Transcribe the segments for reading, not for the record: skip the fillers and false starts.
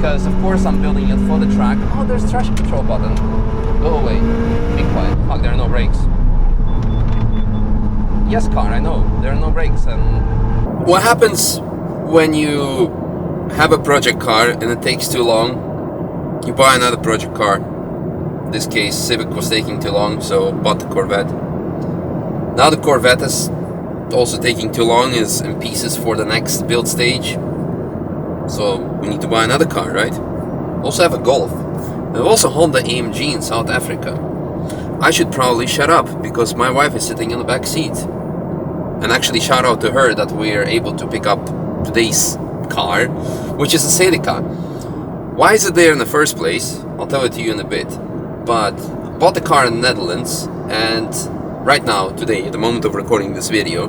because of course I'm building it for the track. Oh, there's traction control button. Go away. Be quiet. Fuck, there are no brakes. Yes, car, I know. There are no brakes. And what happens when you have a project car and it takes too long? You buy another project car. In this case, Civic was taking too long, so bought the Corvette. Now the Corvette is also taking too long, is in pieces for the next build stage. So we need to buy another car, right? Also have a Golf. And also Honda AMG in South Africa. I should probably shut up because my wife is sitting in the back seat. And actually shout out to her that we are able to pick up today's car, which is a Celica. Why is it there in the first place? I'll tell it to you in a bit. But bought the car in the Netherlands, and right now, today, at the moment of recording this video,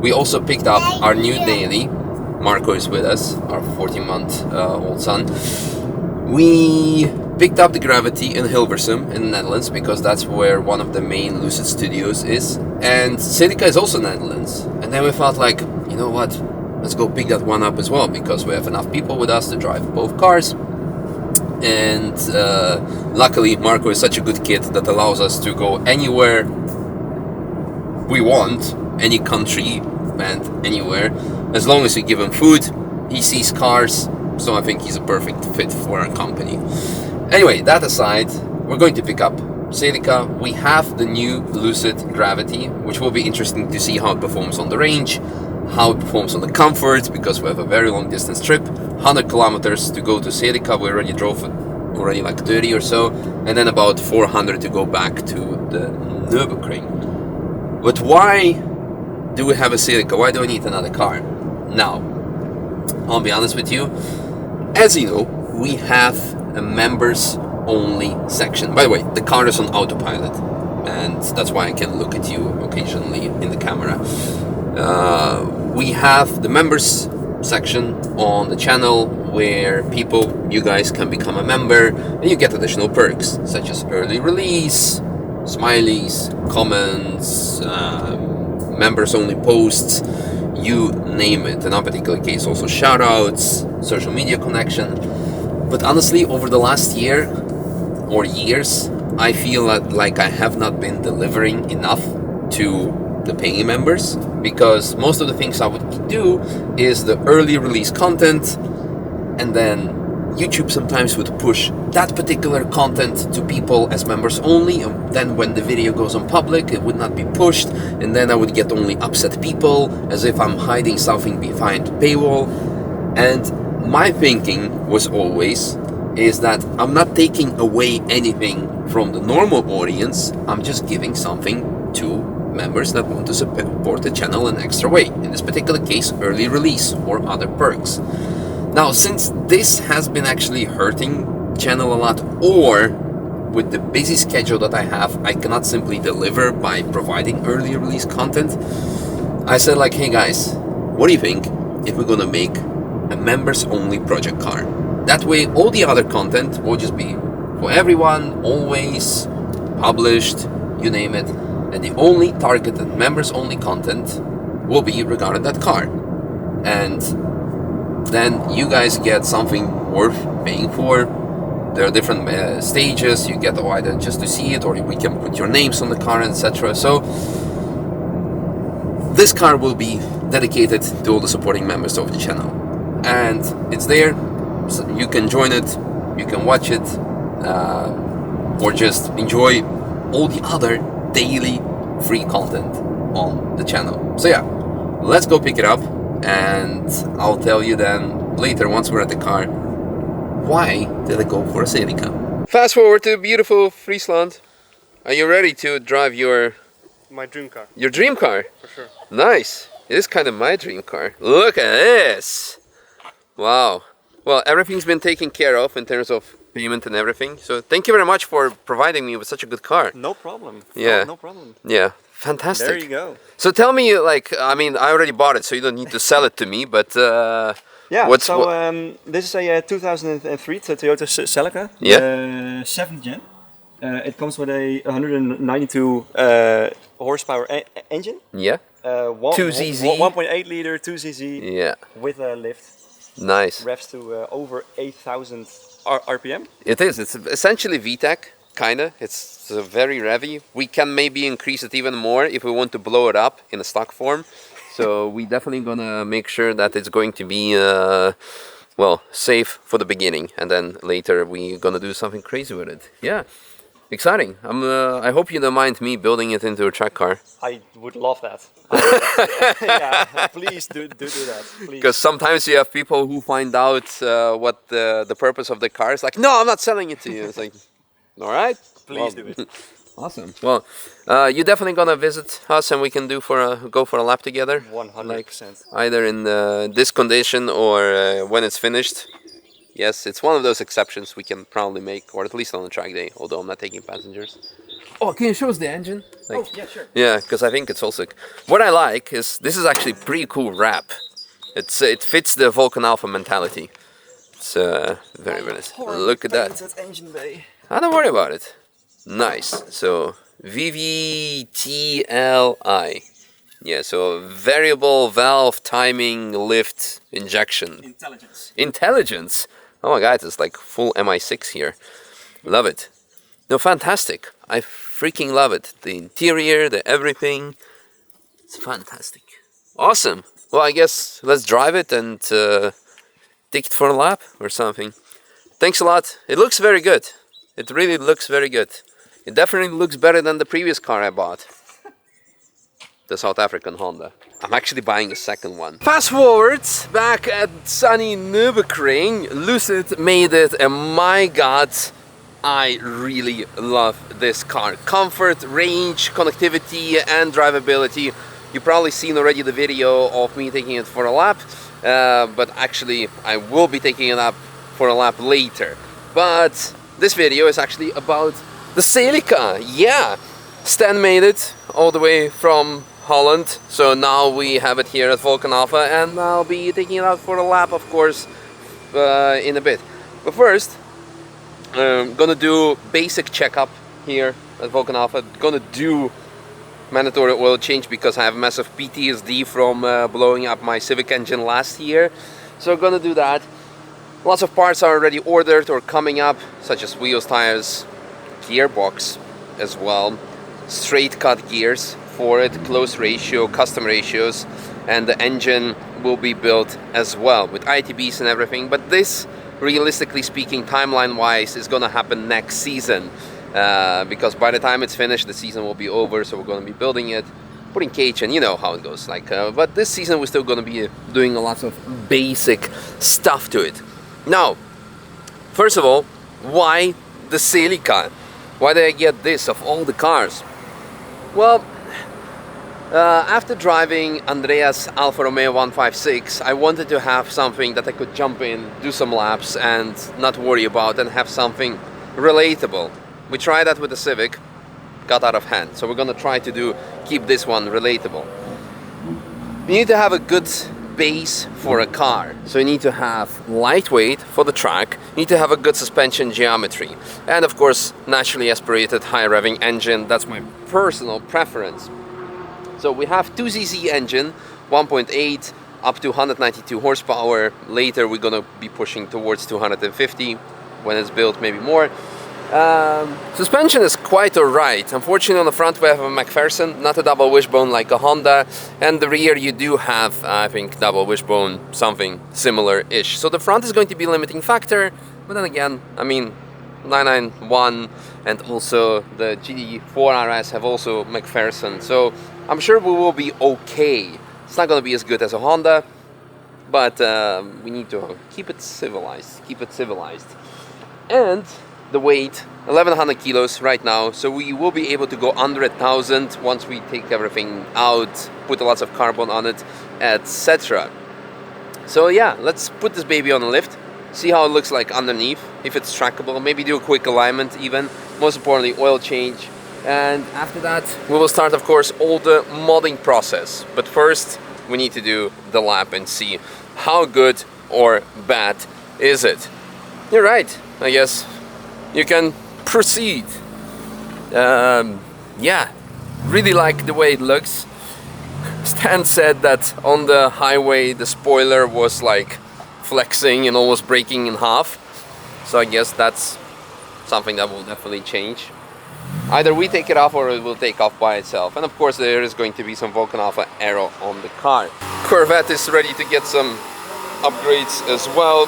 we also picked up our new daily. Marco is with us, our 14-month-old son. We picked up the Gravity in Hilversum in the Netherlands because that's where one of the main Lucid studios is. And Celica is also Netherlands. And then we felt like, you know what, let's go pick that one up as well because we have enough people with us to drive both cars. And luckily Marco is such a good kid that allows us to go anywhere we want, any country and anywhere, as long as we give him food. He sees cars, so I think he's a perfect fit for our company. Anyway, that aside, we're going to pick up Celica. We have the new Lucid Gravity, which will be interesting to see how it performs on the range, how it performs on the comfort, because we have a very long distance trip, 100 kilometers to go to Celica. We already drove already like 30 or so, and then about 400 to go back to the Nürburgring. But why do we have a Celica? Why do we need another car? Now, I'll be honest with you. As you know, we have a members only section. By the way, the car is on autopilot, and that's why I can look at you occasionally in the camera. We have the members section on the channel where you guys can become a member and you get additional perks such as early release, smileys, comments, members only posts, you name it. In our particular case, also shoutouts, social media connection. But honestly, over the last year or years, I feel like I have not been delivering enough to the paying members, because most of the things I would do is the early release content, and then YouTube sometimes would push that particular content to people as members only, and then when the video goes on public it would not be pushed, and then I would get only upset people as if I'm hiding something behind paywall. And my thinking was always is that I'm not taking away anything from the normal audience, I'm just giving something to members that want to support the channel in an extra way, in this particular case early release or other perks. Now, since this has been actually hurting channel a lot, or with the busy schedule that I have, I cannot simply deliver by providing early release content, I said like, hey guys, what do you think if we're gonna make a members only project car? That way all the other content will just be for everyone, always published, you name it, and the only targeted members only content will be regarding that car. And then you guys get something worth paying for. There are different stages. You get either just to see it, or we can put your names on the car, etc. So this car will be dedicated to all the supporting members of the channel, and it's there. So you can join it, you can watch it, or just enjoy all the other daily free content on the channel. So yeah, let's go pick it up, and I'll tell you then later, once we're at the car, why did I go for a Celica. Fast forward to beautiful Friesland. Are you ready to drive my dream car? Your dream car? For sure. Nice. It is kind of my dream car. Look at this. Wow. Well, everything's been taken care of in terms of payment and everything. So thank you very much for providing me with such a good car. No problem. Yeah. No problem. Yeah. Fantastic. There you go. So tell me, like, I mean, I already bought it, so you don't need to sell it to me, but yeah, this is a 2003 Toyota Celica, yeah. 7th gen. It comes with a 192 horsepower engine. Yeah. 2 ZZ. 1.8 liter, 2 ZZ. Yeah. With a lift. Nice. Revs to over 8,000 RPM. It is. It's essentially VTEC, kinda. It's very revvy. We can maybe increase it even more if we want to blow it up in a stock form. So we definitely gonna make sure that it's going to be well, safe for the beginning, and then later we gonna do something crazy with it. Yeah, exciting. I hope you don't mind me building it into a track car. I would love that. Yeah, please do that. Because sometimes you have people who find out what the purpose of the car is. Like, no, I'm not selling it to you. It's like, all right, please do it. Awesome. Well, you're definitely gonna visit us, and we can go for a lap together. 100%. Like, either in this condition or when it's finished. Yes, it's one of those exceptions we can probably make, or at least on a track day. Although I'm not taking passengers. Oh, can you show us the engine? Like, oh, yeah, sure. Yeah, because I think it's also. What I like is this is actually pretty cool wrap. It fits the Vulcan Alpha mentality. It's very nice. Look at that. Engine bay. Don't worry about it. Nice. So VVTLI. Yeah, so variable valve timing lift injection. Intelligence. Intelligence. Oh my god, it's like full MI6 here. Love it. No, fantastic. I freaking love it. The interior, the everything. It's fantastic. Awesome. Well, I guess let's drive it and take it for a lap or something. Thanks a lot. It looks very good. It really looks very good. It definitely looks better than the previous car I bought. The South African Honda. I'm actually buying a second one. Fast forward, back at sunny Nürburgring. Lucid made it, and my god, I really love this car. Comfort, range, connectivity, and drivability. You've probably seen already the video of me taking it for a lap, but actually I will be taking it up for a lap later. But this video is actually about the Celica. Yeah, Stan made it all the way from Holland, so now we have it here at Vulcan Alpha, and I'll be taking it out for a lap, of course, in a bit. But first, I'm gonna do basic checkup here at Vulcan Alpha. Gonna do mandatory oil change because I have massive PTSD from blowing up my Civic engine last year. So I'm gonna do that. Lots of parts are already ordered or coming up, such as wheels, tires, gearbox as well, straight cut gears for it, close ratio, custom ratios, and the engine will be built as well with ITBs and everything. But this, realistically speaking, timeline wise, is gonna happen next season, because by the time it's finished, the season will be over. So we're gonna be building it, putting cage, and you know how it goes. Like, but this season we're still gonna be doing a lot of basic stuff to it. Now, first of all, why the Celica? Why did I get this of all the cars? Well, after driving Andrea's Alfa Romeo 156, I wanted to have something that I could jump in, do some laps, and not worry about, and have something relatable. We tried that with the Civic, got out of hand. So we're gonna try to keep this one relatable. You need to have a good base for a car. So you need to have lightweight for the track, you need to have a good suspension geometry, and of course naturally aspirated high revving engine. That's my personal preference. So we have 2cc engine, 1.8 up to 192 horsepower. Later we're gonna be pushing towards 250 when it's built, maybe more. Suspension is quite alright. Unfortunately on the front we have a McPherson, not a double wishbone like a Honda, and the rear you do have, I think, double wishbone, something similar-ish. So the front is going to be a limiting factor, but then again, I mean, 991 and also the GT4 RS have also McPherson, so I'm sure we will be okay. It's not going to be as good as a Honda, but we need to keep it civilized, And the weight, 1100 kilos right now, so we will be able to go under 1,000 once we take everything out, put lots of carbon on it, etc. So yeah, let's put this baby on a lift, see how it looks like underneath, if it's trackable, maybe do a quick alignment even, most importantly oil change, and after that we will start, of course, all the modding process. But first we need to do the lap and see how good or bad is it. You're right, I guess you can proceed. Yeah, really like the way it looks. Stan said that on the highway the spoiler was like flexing and almost breaking in half. So I guess that's something that will definitely change. Either we take it off or it will take off by itself. And of course there is going to be some VULCAN ALPHA aero on the car. Corvette is ready to get some upgrades as well.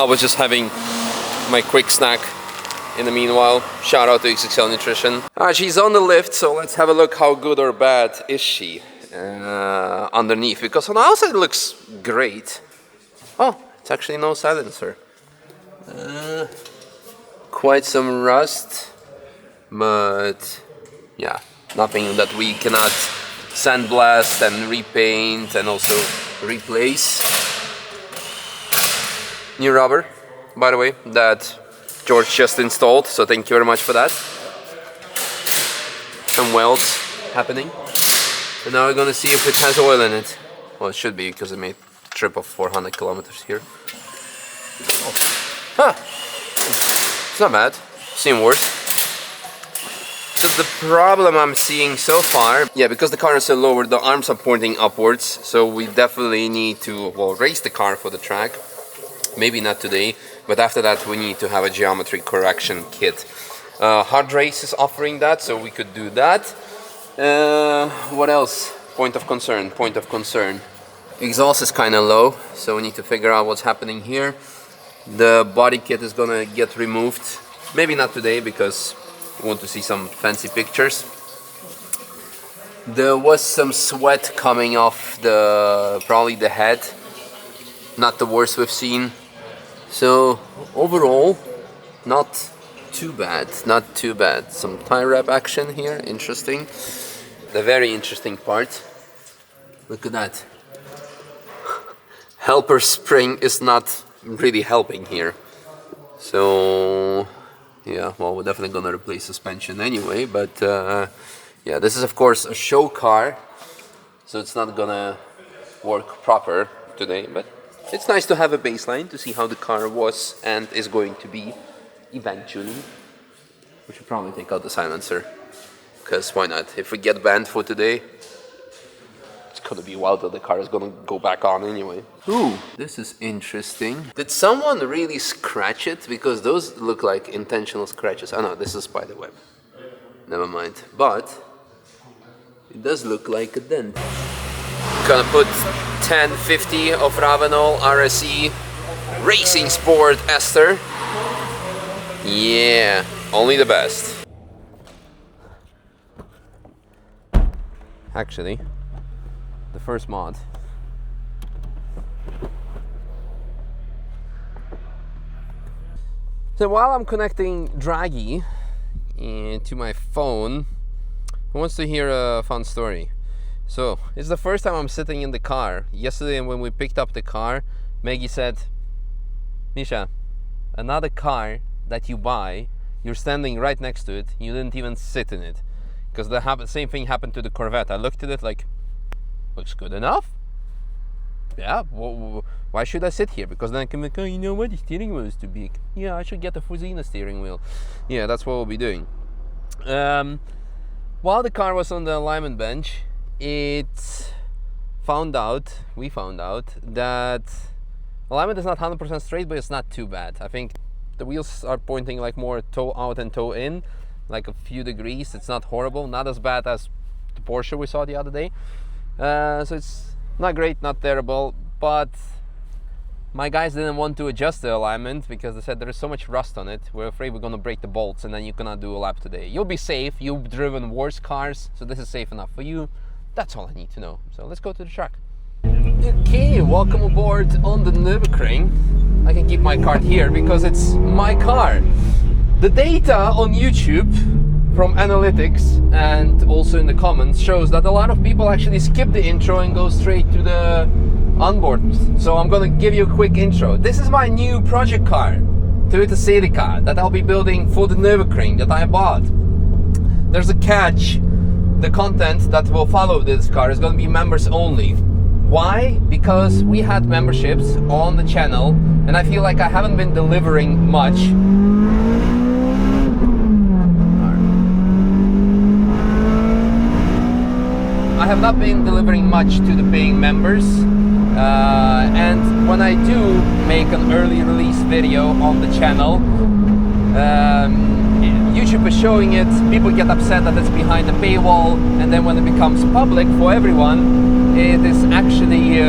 I was just having my quick snack in the meanwhile. Shout out to XXL Nutrition. She's on the lift, so let's have a look how good or bad is she underneath, because on the outside it looks great. Oh, it's actually no silencer. Quite some rust, but yeah, nothing that we cannot sandblast and repaint and also replace. New rubber, by the way, that George just installed, so thank you very much for that. And welds happening. And now we're gonna see if it has oil in it. Well, it should be, because it made a trip of 400 kilometers here. Oh. Huh. It's not bad. Seen worse. So the problem I'm seeing so far, yeah, because the car is so lower, the arms are pointing upwards, so we definitely need to, well, raise the car for the track. Maybe not today, but after that we need to have a geometry correction kit. Hard Race is offering that, so we could do that. What else? Point of concern, point of concern. Exhaust is kind of low, so we need to figure out what's happening here. The body kit is gonna get removed. Maybe not today, because we want to see some fancy pictures. There was some sweat coming off probably the head. Not the worst we've seen. So overall, not too bad, not too bad. Some tie wrap action here, interesting. The very interesting part, look at that. Helper spring is not really helping here. So yeah, well, we're definitely gonna replace suspension anyway, but yeah, this is of course a show car, so it's not gonna work proper today, but it's nice to have a baseline to see how the car was and is going to be eventually. We should probably take out the silencer, because why not? If we get banned for today, it's gonna be wild that the car is gonna go back on anyway. Ooh, this is interesting. Did someone really scratch it? Because those look like intentional scratches. Oh no, this is spider web. Never mind. But it does look like a dent. Gonna put 1050 of Ravenol RSE Racing Sport ester. Yeah, only the best. Actually, the first mod. So while I'm connecting Draggy to my phone, who wants to hear a fun story? So, it's the first time I'm sitting in the car. Yesterday when we picked up the car, Maggie said, Misha, another car that you buy, you're standing right next to it, you didn't even sit in it. Because the same thing happened to the Corvette. I looked at it like, looks good enough. Yeah, why should I sit here? Because then I can be like, oh, you know what, the steering wheel is too big. Yeah, I should get a Fusina steering wheel. Yeah, that's what we'll be doing. While the car was on the alignment bench, we found out that alignment is not 100% straight, but it's not too bad. I think the wheels are pointing like more toe out and toe in, like a few degrees. It's not horrible, not as bad as the Porsche we saw the other day. So it's not great, not terrible, but my guys didn't want to adjust the alignment because they said there is so much rust on it. We're afraid we're gonna break the bolts and then you cannot do a lap today. You'll be safe, you've driven worse cars, so this is safe enough for you. That's all I need to know. So let's go to the track. Okay, welcome aboard on the Nürburgring. I can keep my card here because it's my car. The data on YouTube from analytics and also in the comments shows that a lot of people actually skip the intro and go straight to the onboard. So I'm gonna give you a quick intro. This is my new project car, Toyota Celica, that I'll be building for the Nürburgring that I bought. There's a catch. The content that will follow this car is going to be members only. Why? Because we had memberships on the channel and I feel like I haven't been delivering much. I have not been delivering much to the paying members. And when I do make an early release video on the channel, YouTube is showing it, people get upset that it's behind the paywall, and then when it becomes public for everyone, it is actually,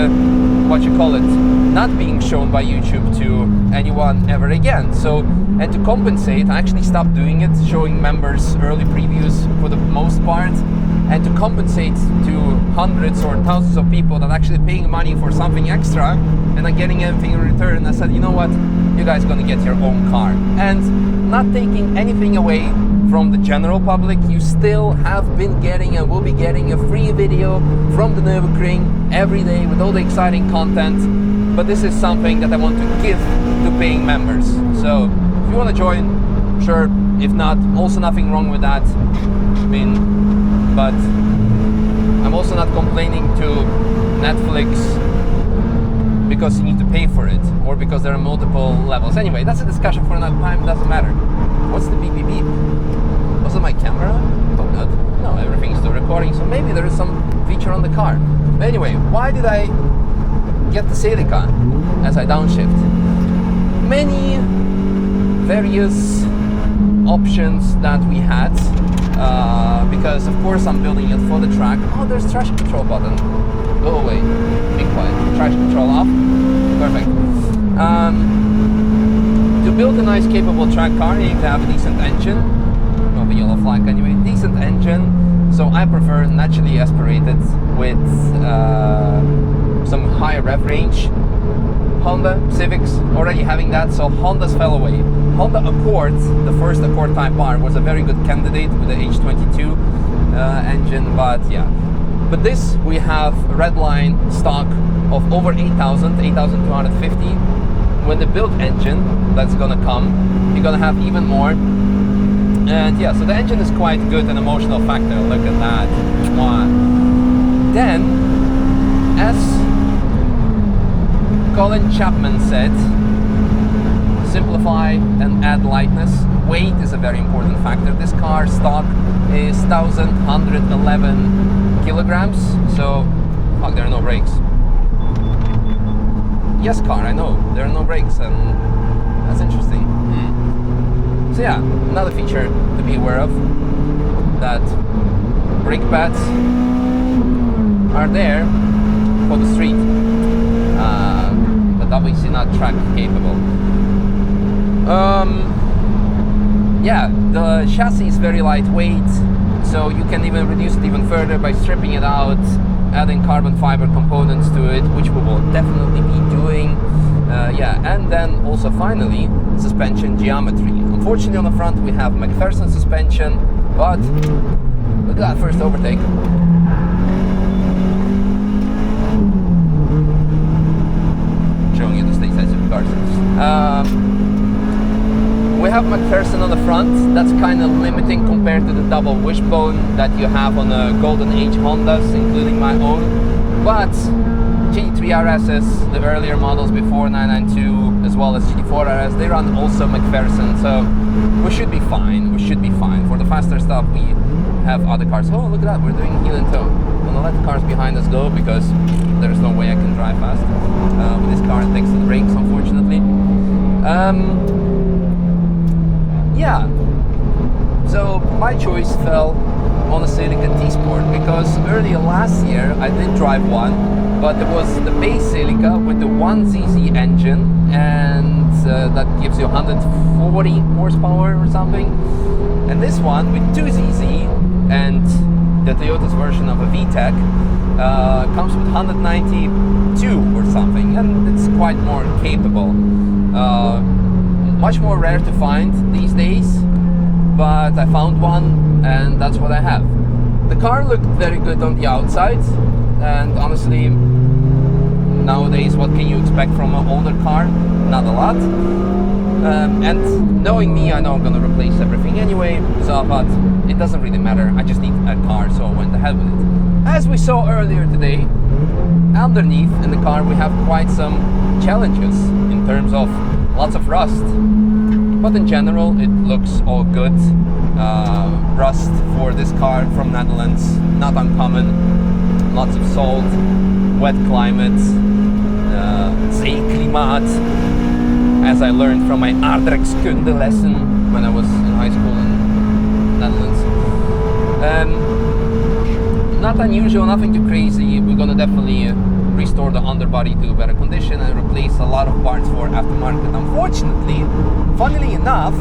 what you call it, not being shown by YouTube to anyone ever again. So, and to compensate, I actually stopped doing it, showing members early previews for the most part, and to compensate to hundreds or thousands of people that are actually paying money for something extra and not getting anything in return, I said, you know what, you guys are gonna get your own car. And not taking anything away from the general public, you still have been getting and will be getting a free video from the Nürburgring every day with all the exciting content. But this is something that I want to give to paying members. So if you want to join, sure. If not, also nothing wrong with that. I mean, but I'm also not complaining to Netflix because you need to pay for it, or because there are multiple levels. Anyway, that's a discussion for another time, it doesn't matter. What's the beep beep beep? Was it my camera? Oh, not. No, everything is still recording, so maybe there is some feature on the car. But anyway, why did I get the Celica as I downshift? Many various options that we had, because of course I'm building it for the track. Oh, there's traction control button. Go away. Be quiet. Traction control off. Perfect. To build a nice capable track car, you need to have a decent engine. Not a yellow flag anyway. Decent engine. So I prefer naturally aspirated with some higher rev range. Honda Civics already having that, so Hondas fell away. Honda Accord, the first Accord Type R, was a very good candidate with the H22 engine, but yeah. But this, we have a Redline stock of over 8,000, 8,250. When the built engine that's gonna come, you're gonna have even more. And yeah, so the engine is quite good, an emotional factor. Look at that. Mwah. Then, as Colin Chapman said, simplify and add lightness. Weight is a very important factor. This car stock is 1,111 kilograms, so fuck, there are no brakes. Yes, car, I know, there are no brakes, and that's interesting. So yeah, another feature to be aware of, that brake pads are there for the street, but obviously not track capable. Yeah, the chassis is very lightweight, so you can even reduce it even further by stripping it out, adding carbon fiber components to it, which we will definitely be doing. Yeah, and then also finally, suspension geometry. Unfortunately on the front we have McPherson suspension, but look at that first overtake. Showing you the state sensitive cars. We have McPherson on the front. That's kind of limiting compared to the double wishbone that you have on the Golden Age Hondas, including my own. But GT3 RSs, the earlier models before 992, as well as GT4 RS, they run also McPherson, so we should be fine. We should be fine. For the faster stuff, we have other cars. Oh, look at that, we're doing heel and toe. I'm gonna let the cars behind us go because there's no way I can drive fast with this car thanks to the brakes, unfortunately. Yeah, so my choice fell on a Celica T-Sport because earlier last year I did drive one, but it was the base Celica with the 1ZZ engine, and that gives you 140 horsepower or something, and this one with 2ZZ and the Toyota's version of a VTEC comes with 192 or something, and it's quite more capable. Much more rare to find these days, but I found one and that's what I have. The car looked very good on the outside, and honestly nowadays what can you expect from an older car? Not a lot. And knowing me, I know I'm gonna replace everything anyway, so but it doesn't really matter. I just need a car, so I went ahead with it. As we saw earlier today, underneath in the car we have quite some challenges in terms of lots of rust, but in general it looks all good. Rust for this car from Netherlands, not uncommon. Lots of salt, wet climates, Zeeklimaat, as I learned from my aardrijkskunde lesson when I was in high school in Netherlands. Not unusual, nothing too crazy. We're gonna definitely restore the underbody to better condition and replace a lot of parts for aftermarket. Unfortunately, funnily enough,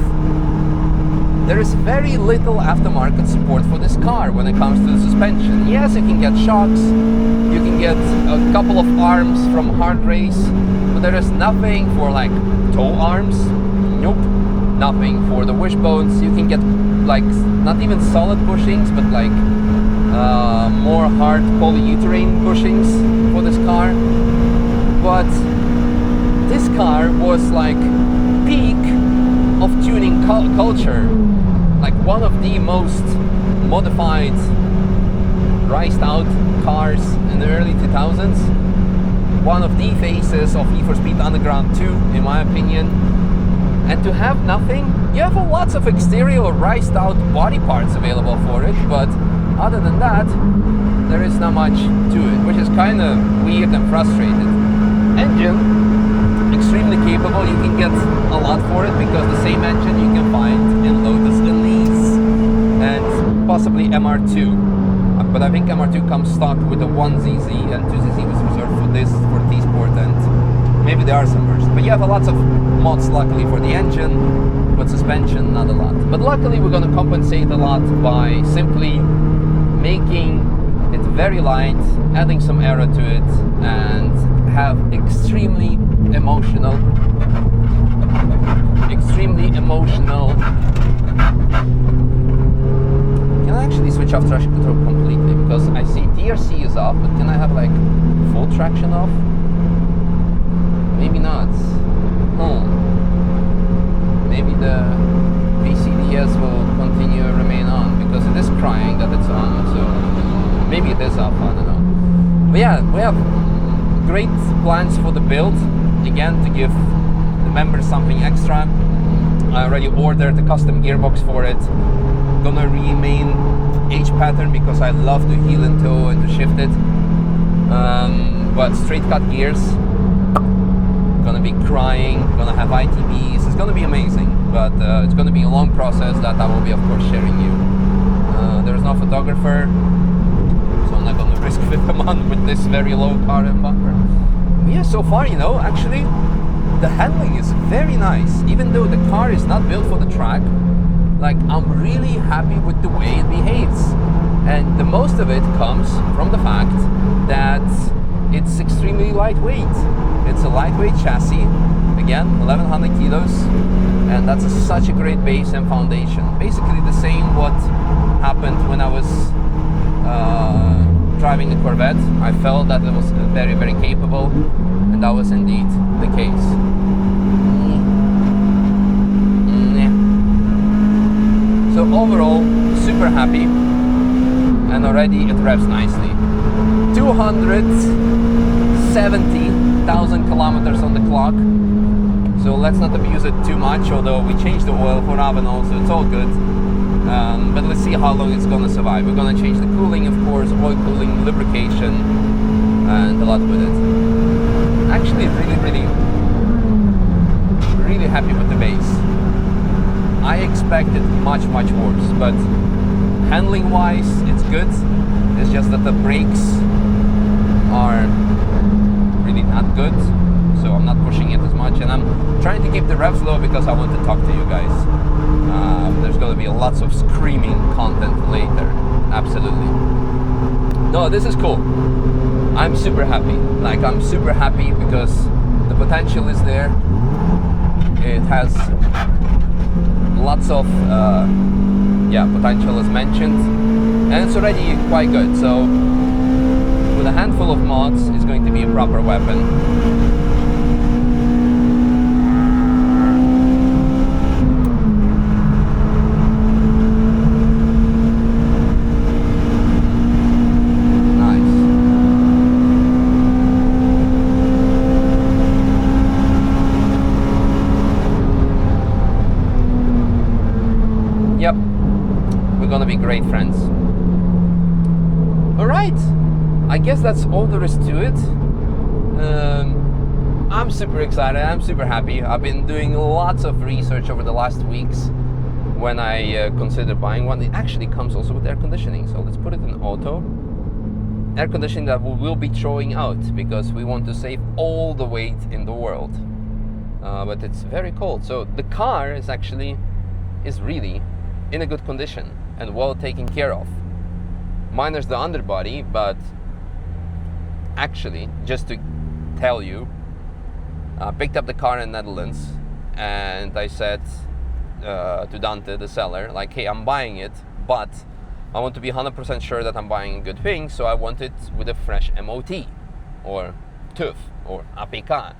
there is very little aftermarket support for this car when it comes to the suspension. Yes, you can get shocks, you can get a couple of arms from hard race, but there is nothing for like toe arms. Nope, nothing for the wishbones. You can get like not even solid bushings, but like more hard polyurethane bushings for this car. But this car was like peak of tuning culture, like one of the most modified, riced out cars in the early 2000s. One of the faces of Need for Speed Underground 2, in my opinion. And to have nothing, you have lots of exterior riced out body parts available for it, but other than that, there is not much to it, which is kind of weird and frustrated. Engine, extremely capable. You can get a lot for it because the same engine you can find in Lotus Elise and possibly MR2. But I think MR2 comes stock with a 1ZZ and 2ZZ was reserved for this, for T-Sport, and maybe there are some versions. But you have lots of mods luckily for the engine, but suspension not a lot. But luckily we're going to compensate a lot by simply making it very light, adding some aero to it, and have extremely emotional. Can I actually switch off traction control completely? Because I see DRC is off, but can I have like full traction off? Maybe not. Maybe the VCDS will continue to remain on because it is crying that it's on, so maybe it is off, I don't know. But yeah, we have great plans for the build, again to give the members something extra. I already ordered the custom gearbox for it. Gonna remain H pattern because I love to heel and toe and to shift it. But straight cut gears, gonna be crying, gonna have ITBs, it's gonna be amazing, but it's gonna be a long process that I will be of course sharing you. There's no photographer, so I'm not gonna risk fit them on with this very low car and bumper. But yeah, so far, you know, actually the handling is very nice, even though the car is not built for the track. Like, I'm really happy with the way it behaves, and the most of it comes from the fact that it's extremely lightweight. It's a lightweight chassis, again 1100 kilos, and that's such a great base and foundation. Basically the same what happened when I was driving the Corvette. I felt that it was very, very capable, and that was indeed the case. So overall, super happy, and already it revs nicely. 270,000 kilometers on the clock, so let's not abuse it too much, although we changed the oil for Avenol, so it's all good. But let's see how long it's gonna survive. We're gonna change the cooling, of course, oil cooling, lubrication, and a lot with it. Actually, really happy with the base. I expected much worse, but handling wise it's good. It's just that the brakes are really not good, so I'm not pushing it as much, and I'm trying to keep the revs low because I want to talk to you guys. There's going to be lots of screaming content later, absolutely. No, this is cool. I'm super happy. Like, I'm super happy because the potential is there. It has lots of potential as mentioned, and it's already quite good. So with a handful of mods, it's going to be a proper weapon. Be great friends. All right, I guess that's all there is to it. I'm super excited, I'm super happy. I've been doing lots of research over the last weeks when I considered buying one. It actually comes also with air conditioning, so let's put it in auto. Air conditioning that we will be throwing out because we want to save all the weight in the world. But it's very cold, so the car is really in a good condition and well taken care of. Minus the underbody, but actually, just to tell you, I picked up the car in Netherlands and I said to Dante, the seller, like, hey, I'm buying it, but I want to be 100% sure that I'm buying a good thing, so I want it with a fresh MOT or TÜV or APK.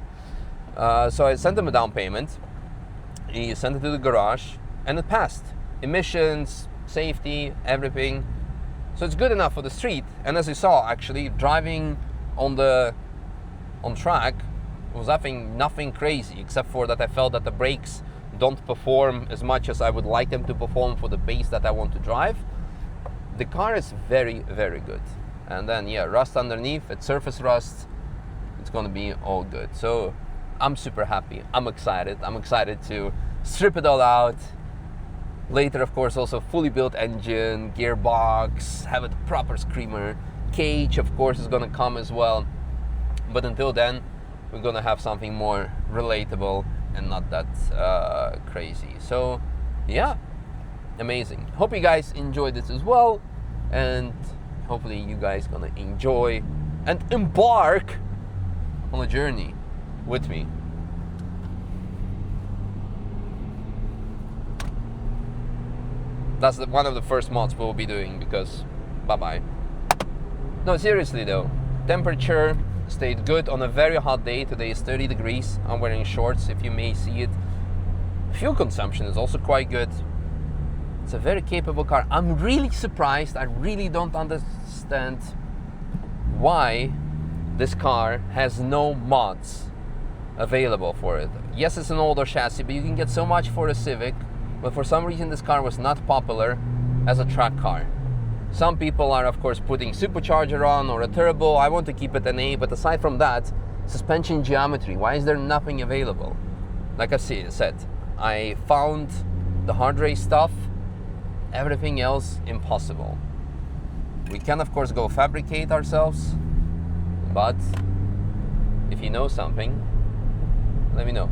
So I sent him a down payment. He sent it to the garage and it passed. Emissions, safety, everything. So it's good enough for the street. And as you saw, actually, driving on track was nothing crazy, except for that I felt that the brakes don't perform as much as I would like them to perform for the base that I want to drive. The car is very, very good. And then, yeah, rust underneath, it's surface rust. It's gonna be all good. So I'm super happy. I'm excited. I'm excited to strip it all out. Later, of course, also fully built engine, gearbox, have a proper screamer. Cage, of course, is gonna come as well. But until then, we're gonna have something more relatable and not that crazy. So, yeah, amazing. Hope you guys enjoyed this as well, and hopefully you guys gonna enjoy and embark on a journey with me. That's one of the first mods we'll be doing because bye-bye. No, seriously though, temperature stayed good on a very hot day. Today is 30 degrees. I'm wearing shorts if you may see it. Fuel consumption is also quite good. It's a very capable car. I'm really surprised. I really don't understand why this car has no mods available for it. Yes, it's an older chassis, but you can get so much for a Civic. But for some reason this car was not popular as a track car. Some people are of course putting supercharger on or a turbo. I want to keep it an A, but aside from that, suspension geometry, why is there nothing available? Like I said, I found the hard race stuff, everything else impossible. We can of course go fabricate ourselves, but if you know something, let me know.